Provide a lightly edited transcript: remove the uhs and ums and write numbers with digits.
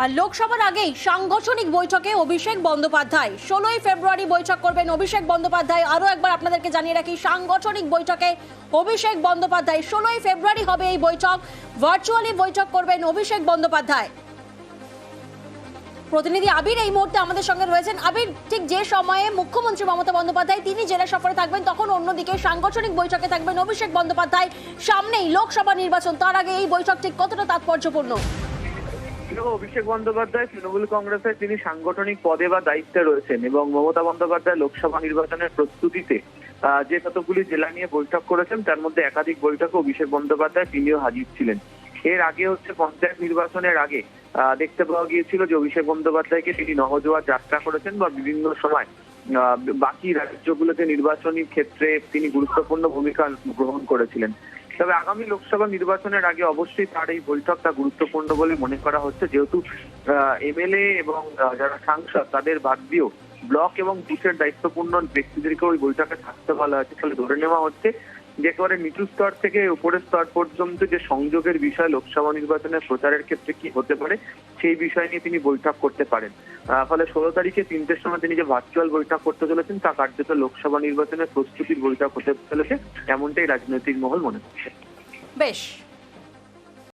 আর লোকসভার আগেই সাংগঠনিক বৈঠকে অভিষেক বন্দ্যোপাধ্যায় 16ই ফেব্রুয়ারি বৈঠক করবেন অভিষেক বন্দ্যোপাধ্যায়। আরো একবার আপনাদেরকে জানিয়ে রাখি, সাংগঠনিক বৈঠকে অভিষেক বন্দ্যোপাধ্যায় 16ই ফেব্রুয়ারি হবে এই বৈঠক। ভার্চুয়ালি বৈঠক করবেন অভিষেক বন্দ্যোপাধ্যায়। প্রতিনিধি আবির এই মুহূর্তে আমাদের সঙ্গে রয়েছেন। আবির, ঠিক যে সময়ে মুখ্যমন্ত্রী মমতা বন্দ্যোপাধ্যায় তিনি জেলা সফরে থাকবেন, তখন অন্যদিকে সাংগঠনিক বৈঠকে থাকবেন অভিষেক বন্দ্যোপাধ্যায়। সামনেই লোকসভা নির্বাচন, তার আগে এই বৈঠক ঠিক কতটা তাৎপর্যপূর্ণ? অভিষেক বন্দ্যোপাধ্যায় তৃণমূল কংগ্রেসের তিনি সাংগঠনিক পদে বা দায়িত্বে রয়েছেন এবং মমতা বন্দ্যোপাধ্যায় লোকসভা নির্বাচনের প্রস্তুতিতে যে কতগুলি জেলা নিয়ে বৈঠক করেছেন তার মধ্যে একাধিক বৈঠকে অভিষেক বন্দ্যোপাধ্যায় তিনিও হাজির ছিলেন। এর আগে পঞ্চায়েত নির্বাচনের আগে দেখতে পাওয়া গিয়েছিল যে অভিষেক বন্দ্যোপাধ্যায়কে তিনি নহজোয়ার যাত্রা করেছেন বা বিভিন্ন সময় বাকি রাজ্যগুলোতে নির্বাচনী ক্ষেত্রে তিনি গুরুত্বপূর্ণ ভূমিকা গ্রহণ করেছিলেন। তবে আগামী লোকসভা নির্বাচনের আগে অবশ্যই তার এই বৈঠকটা গুরুত্বপূর্ণ বলে মনে করা হচ্ছে, যেহেতু এমএলএ এবং যারা সাংসদ তাদের বাদ দিয়েও ব্লক এবং বুথের দায়িত্বপূর্ণ ব্যক্তিদেরকে ওই বৈঠকে থাকতে বলা হয়েছে। ফলে ধরে নেওয়া হচ্ছে যে একেবারে নিচু স্তর থেকে উপরের স্তর পর্যন্ত যে সংযোগের বিষয় লোকসভা নির্বাচনের প্রচারের ক্ষেত্রে কি হতে পারে সেই বিষয় নিয়ে তিনি বৈঠক করতে পারেন। ফলে 16 তারিখে 3টের সময় তিনি যে ভার্চুয়াল বৈঠক করতে চলেছেন তা কার্যত লোকসভা নির্বাচনের প্রস্তুতির বৈঠক হতে চলেছে, এমনটাই রাজনৈতিক মহল মনে করছে। বেশ।